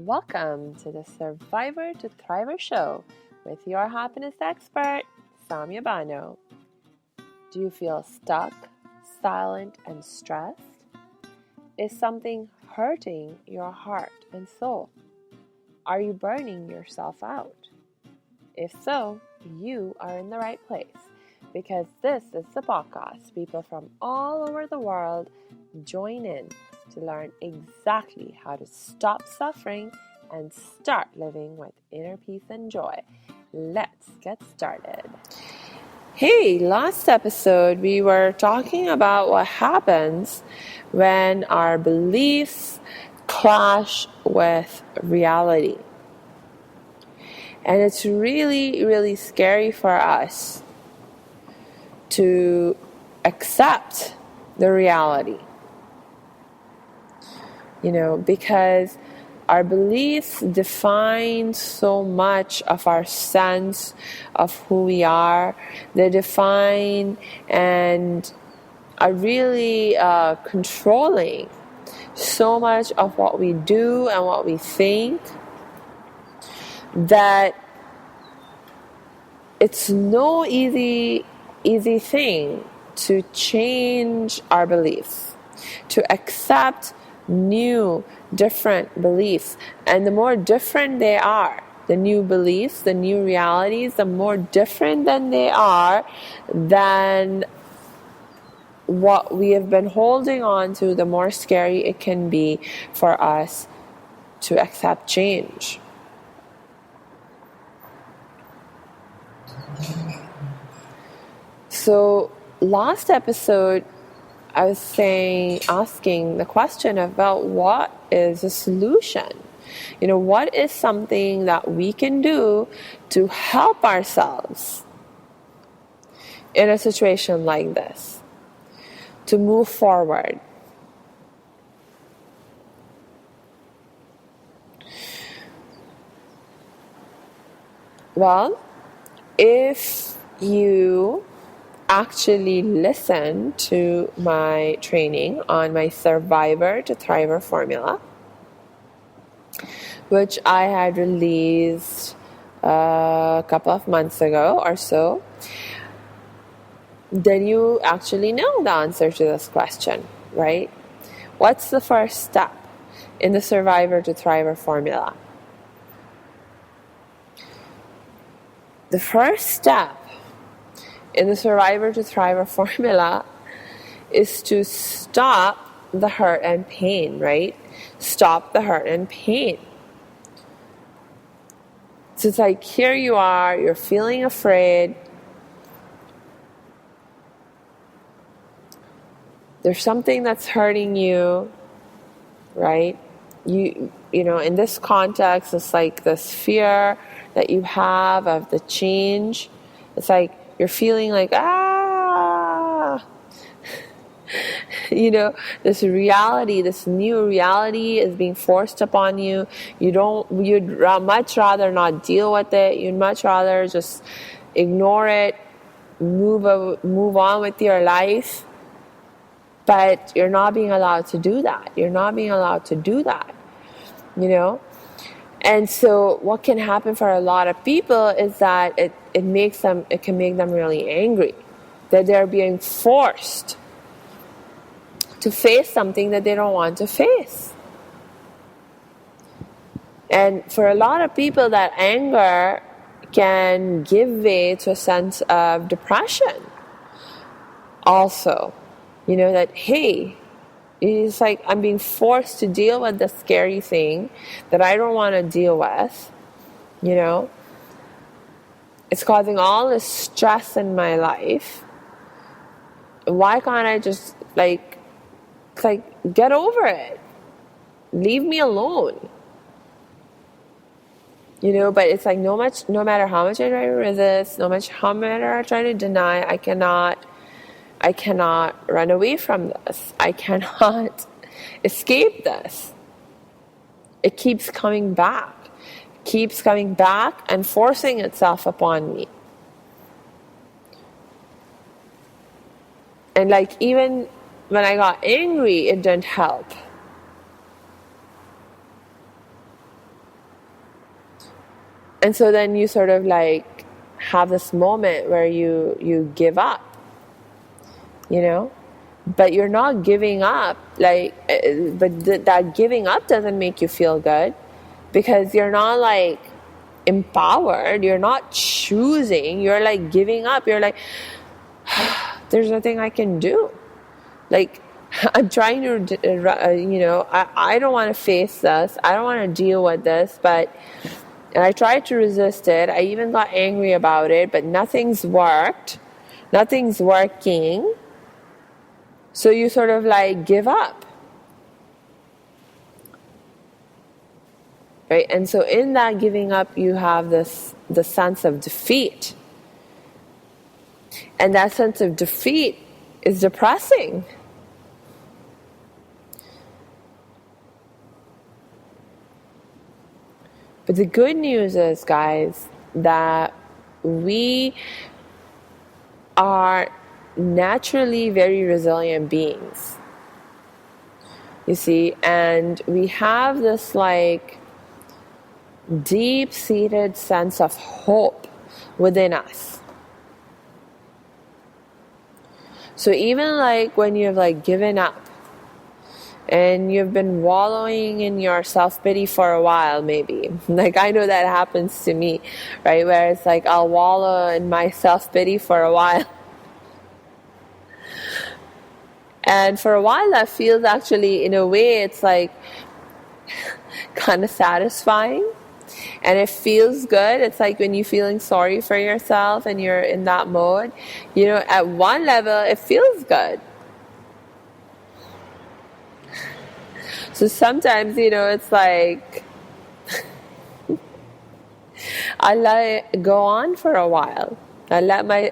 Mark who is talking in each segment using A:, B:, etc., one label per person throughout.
A: Welcome to the Survivor to Thriver show with your happiness expert, Samia Bano. Do you feel stuck, silent, and stressed? Is something hurting your heart and soul? Are you burning yourself out? If so, you are in the right place because this is the podcast people from all over the world join in to learn exactly how to stop suffering and start living with inner peace and joy. Let's get started. Hey, last episode we were talking about what happens when our beliefs clash with reality. And it's really, really scary for us to accept the reality. Because our beliefs define so much of our sense of who we are. They define and are really controlling so much of what we do and what we think that it's no easy thing to change our beliefs, to accept new, different beliefs. And the more different they are, the new beliefs, the new realities, the more different than they are than what we have been holding on to, the more scary it can be for us to accept change. So last episode, I was asking the question about what is a solution? What is something that we can do to help ourselves in a situation like this, to move forward? Well, if you actually listen to my training on my Survivor to Thriver formula, which I had released a couple of months ago or so, then you actually know the answer to this question, right? What's the first step in the Survivor to Thriver formula? The first step in the Survivor to Thriver formula is to stop the hurt and pain, right? Stop the hurt and pain. So it's like, here you are, you're feeling afraid. There's something that's hurting you, right? You know, in this context, it's like this fear that you have of the change. It's like you're feeling like, this reality, this new reality is being forced upon you. You'd much rather not deal with it. You'd much rather just ignore it, move on with your life. But you're not being allowed to do that. And so what can happen for a lot of people is that it can make them really angry, that they're being forced to face something that they don't want to face. And for a lot of people, that anger can give way to a sense of depression also. That, hey, it's like I'm being forced to deal with the scary thing that I don't want to deal with. It's causing all this stress in my life. Why can't I just get over it? Leave me alone. But it's like no matter how much I try to resist, how matter I try to deny, I cannot run away from this. I cannot escape this. It keeps coming back and forcing itself upon me. And even when I got angry, it didn't help. And so then you sort of like have this moment where you give up, but you're not giving up, that giving up doesn't make you feel good, because you're not like empowered, you're not choosing, you're like giving up, you're like, there's nothing I can do. Like, I'm trying to, I don't want to face this, I don't want to deal with this, and I tried to resist it, I even got angry about it, but nothing's worked, nothing's working. So you sort of like give up. Right? And so in that giving up, you have the sense of defeat. And that sense of defeat is depressing. But the good news is, guys, that we are naturally very resilient beings. You see, and we have this like deep-seated sense of hope within us. So even like when you've like given up and you've been wallowing in your self-pity for a while, maybe, like I know that happens to me, right, where it's like I'll wallow in my self-pity for a while, and for a while that feels actually, in a way, it's like kind of satisfying. And it feels good. It's like when you're feeling sorry for yourself and you're in that mode, at one level, it feels good. So sometimes, it's like, I let it go on for a while. I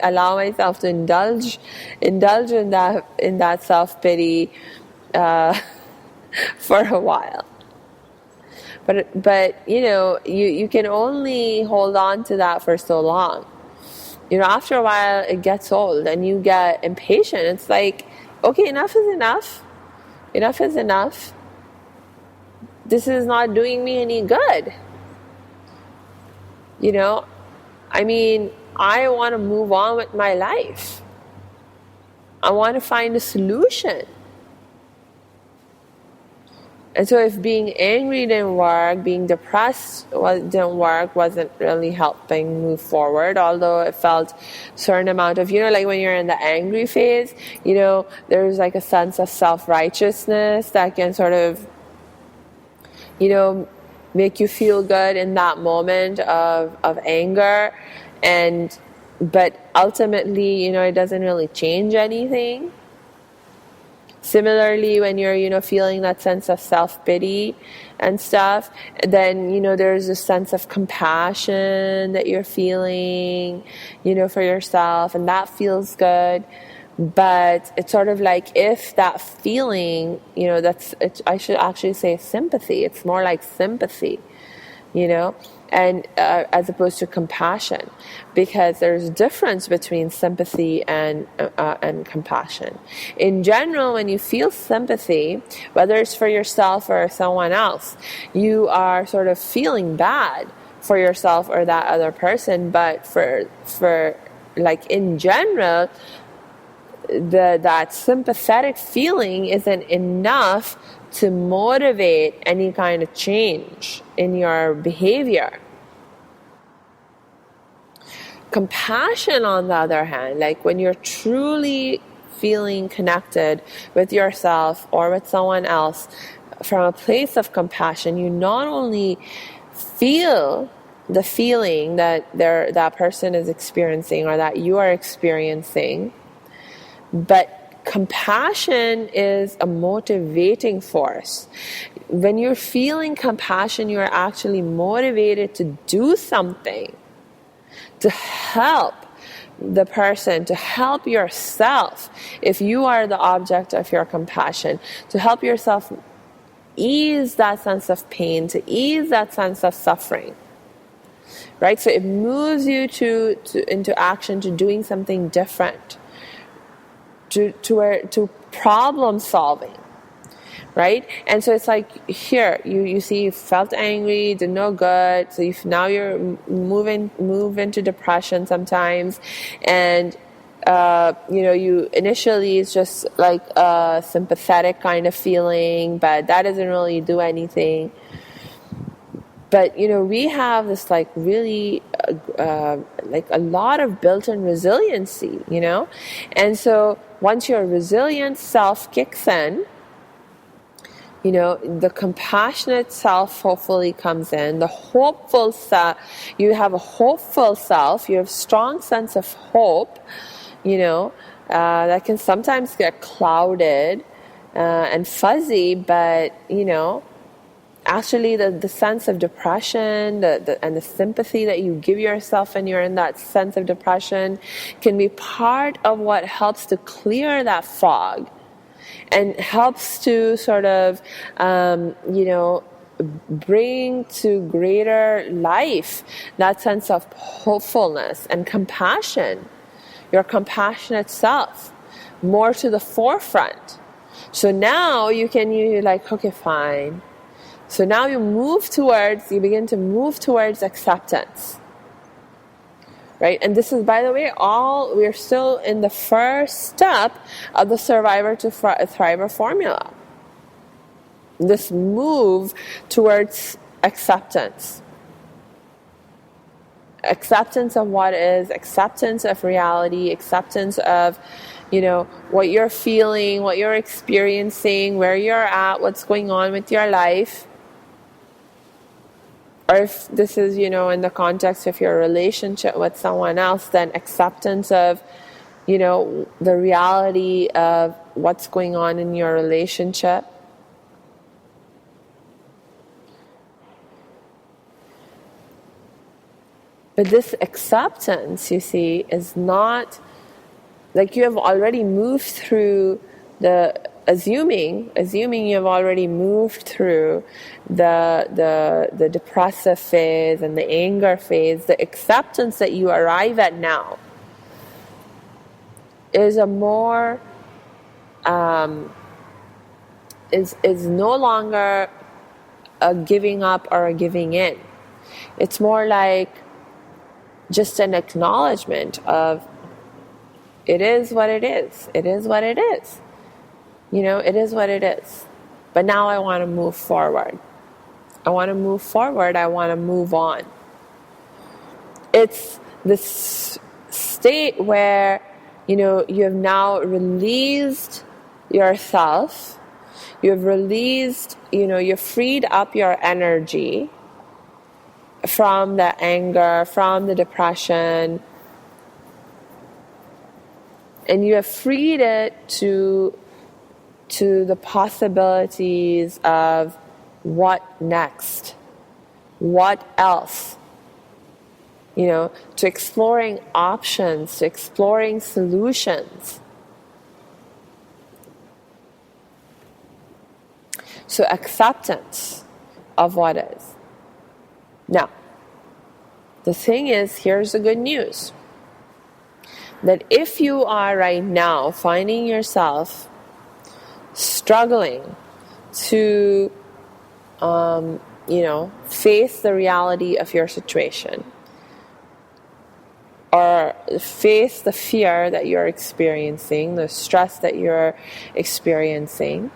A: allow myself to indulge in that self-pity for a while. But you can only hold on to that for so long. After a while it gets old and you get impatient. It's like, okay, enough is enough. Enough is enough. This is not doing me any good. I want to move on with my life. I want to find a solution. And so if being angry didn't work, being depressed didn't work, wasn't really helping move forward, although it felt a certain amount of, like when you're in the angry phase, there's like a sense of self-righteousness that can sort of, make you feel good in that moment of anger. But ultimately, it doesn't really change anything. Similarly, when you're, feeling that sense of self-pity and stuff, then, there's a sense of compassion that you're feeling, for yourself, and that feels good. But it's sort of like, if that feeling, I should actually say sympathy. It's more like sympathy, and as opposed to compassion, because there's a difference between sympathy and compassion. In general, when you feel sympathy, whether it's for yourself or someone else, you are sort of feeling bad for yourself or that other person. But for like in general, that sympathetic feeling isn't enough to motivate any kind of change in your behavior. Compassion, on the other hand, like when you're truly feeling connected with yourself or with someone else from a place of compassion, you not only feel the feeling that that person is experiencing or that you are experiencing, but compassion is a motivating force. When you're feeling compassion, you're actually motivated to do something, to help the person, to help yourself, if you are the object of your compassion, to help yourself ease that sense of pain, to ease that sense of suffering. Right? So it moves you into action, to doing something different, to problem solving. right? And so it's like here, you see, you felt angry, did no good. So now you're move into depression sometimes, and you initially it's just like a sympathetic kind of feeling, but that doesn't really do anything. But we have this like really like a lot of built-in resiliency, and so once your resilient self kicks in, the compassionate self hopefully comes in. The hopeful self, you have a hopeful self, you have strong sense of hope, that can sometimes get clouded and fuzzy, but, actually the sense of depression and the sympathy that you give yourself when you're in that sense of depression can be part of what helps to clear that fog and helps to sort of, bring to greater life that sense of hopefulness and compassion, your compassionate self, more to the forefront. So now you're like, okay, fine. So now you begin to move towards acceptance. Right? And this is, by the way, we're still in the first step of the survivor to thriver formula. This move towards acceptance. Acceptance of what is, acceptance of reality, acceptance of, what you're feeling, what you're experiencing, where you're at, what's going on with your life. Or if this is, in the context of your relationship with someone else, then acceptance of, the reality of what's going on in your relationship. But this acceptance, you see, is not like you have already moved through assuming you have already moved through the depressive phase and the anger phase. The acceptance that you arrive at now is a more is no longer a giving up or a giving in. It's more like just an acknowledgement of it is what it is. It is what it is. It is what it is. But now I want to move forward. I want to move forward. I want to move on. It's this state where, you have now released yourself. You've released, you've freed up your energy from the anger, from the depression. And you have freed it to the possibilities of what next, what else, to exploring options, to exploring solutions. So acceptance of what is. Now, the thing is, here's the good news, that if you are right now finding yourself struggling to, face the reality of your situation or face the fear that you're experiencing, the stress that you're experiencing,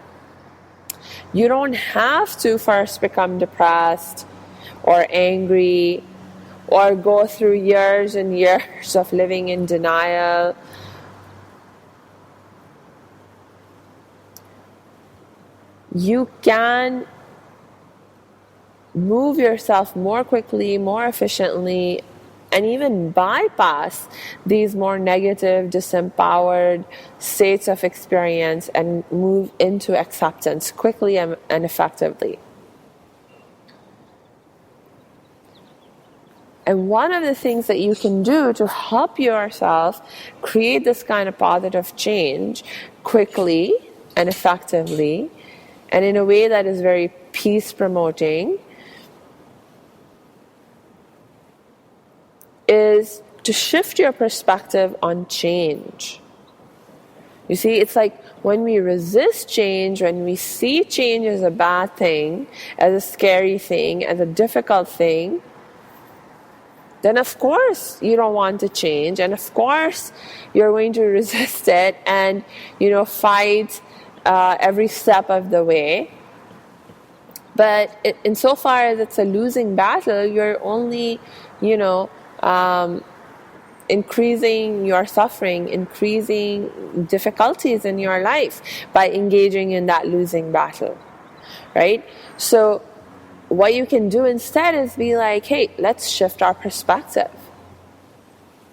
A: you don't have to first become depressed or angry or go through years and years of living in denial. You can move yourself more quickly, more efficiently, and even bypass these more negative, disempowered states of experience and move into acceptance quickly and effectively. And one of the things that you can do to help yourself create this kind of positive change quickly and effectively, and in a way that is very peace-promoting, is to shift your perspective on change. You see, it's like when we resist change, when we see change as a bad thing, as a scary thing, as a difficult thing, then of course you don't want to change, and of course you're going to resist it and, fight every step of the way. But insofar as it's a losing battle, you're only, increasing your suffering, increasing difficulties in your life by engaging in that losing battle, right? So what you can do instead is be like, hey, let's shift our perspective.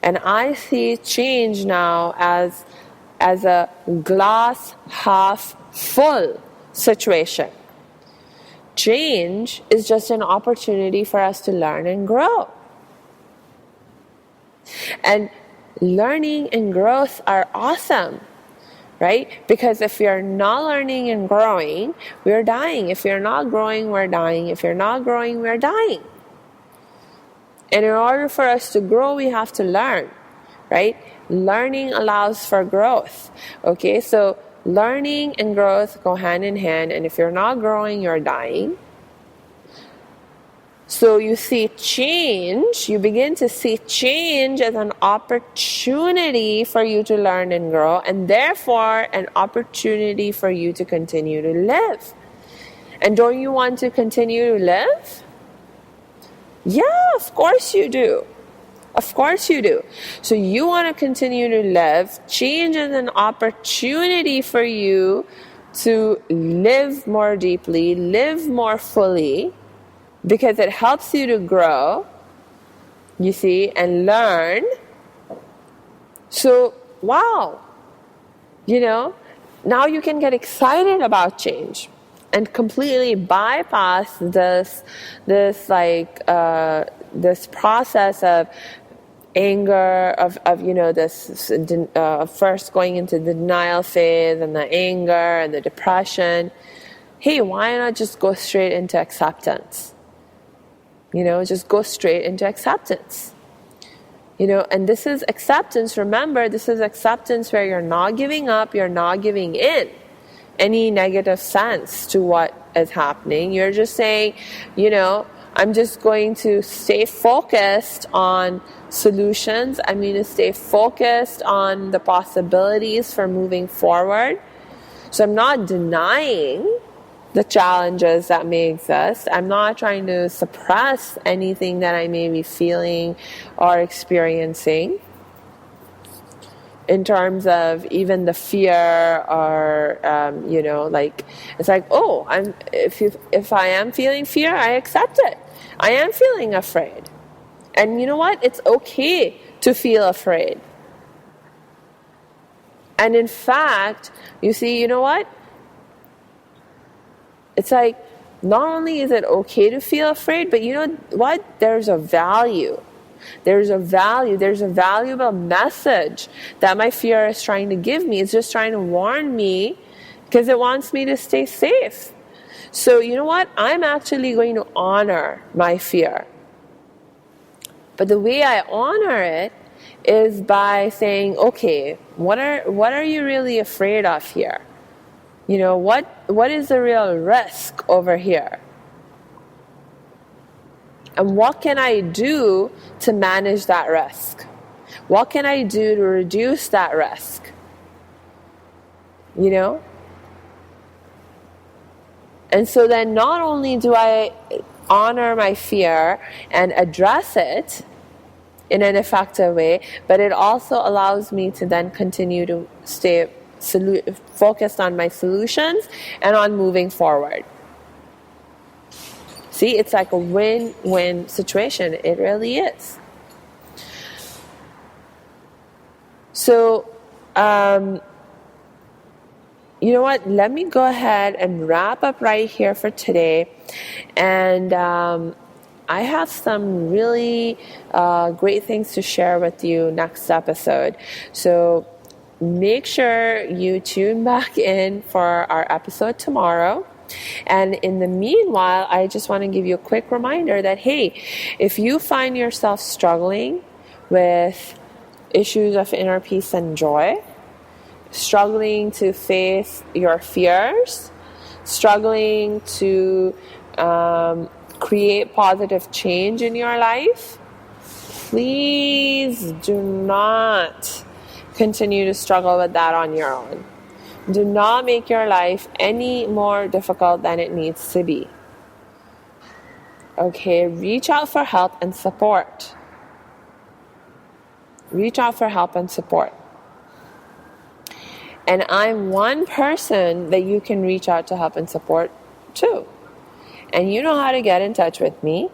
A: And I see change now as a glass half full situation. Change is just an opportunity for us to learn and grow. And learning and growth are awesome, right? Because if you're not learning and growing, we're dying. If you're not growing, we're dying. If you're not growing, we're dying. And in order for us to grow, we have to learn, right? Learning allows for growth. Okay, so learning and growth go hand in hand. And if you're not growing, you're dying. So you see change, you begin to see change as an opportunity for you to learn and grow, and therefore an opportunity for you to continue to live. And don't you want to continue to live? Yeah, of course you do. Of course you do. So you want to continue to live. Change is an opportunity for you to live more deeply, live more fully, because it helps you to grow, you see, and learn. So, wow, now you can get excited about change and completely bypass this process of anger, of this first going into the denial phase and the anger and the depression. Hey, why not just go straight into acceptance? Just go straight into acceptance. And this is acceptance. Remember, this is acceptance where you're not giving up, you're not giving in any negative sense to what is happening. You're just saying, I'm just going to stay focused on solutions. I'm going to stay focused on the possibilities for moving forward. So I'm not denying the challenges that may exist. I'm not trying to suppress anything that I may be feeling or experiencing in terms of even the fear or, it's like, if I am feeling fear, I accept it. I am feeling afraid. And you know what? It's okay to feel afraid. And in fact, you see, you know what? It's like, not only is it okay to feel afraid, but you know what? There's a value. There's a valuable message that my fear is trying to give me. It's just trying to warn me because it wants me to stay safe. So you know what? I'm actually going to honor my fear. But the way I honor it is by saying, okay, what are you really afraid of here? What is the real risk over here? And what can I do to manage that risk? What can I do to reduce that risk? And so then not only do I honor my fear and address it in an effective way, but it also allows me to then continue to stay focused on my solutions and on moving forward. See, it's like a win-win situation. It really is. So, you know what? Let me go ahead and wrap up right here for today. And I have some really great things to share with you next episode. So make sure you tune back in for our episode tomorrow. And in the meanwhile, I just want to give you a quick reminder that, hey, if you find yourself struggling with issues of inner peace and joy, struggling to face your fears, struggling to create positive change in your life, please do not continue to struggle with that on your own. Do not make your life any more difficult than it needs to be. Okay, reach out for help and support. Reach out for help and support. And I'm one person that you can reach out to help and support too. And you know how to get in touch with me.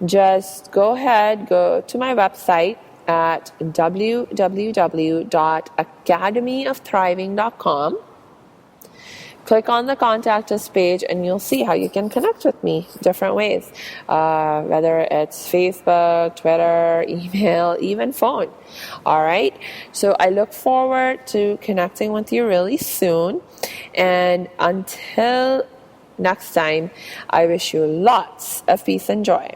A: Just go to my website at www.academyofthriving.com. Click on the Contact Us page and you'll see how you can connect with me different ways. Whether it's Facebook, Twitter, email, even phone. All right? So I look forward to connecting with you really soon. And until next time, I wish you lots of peace and joy.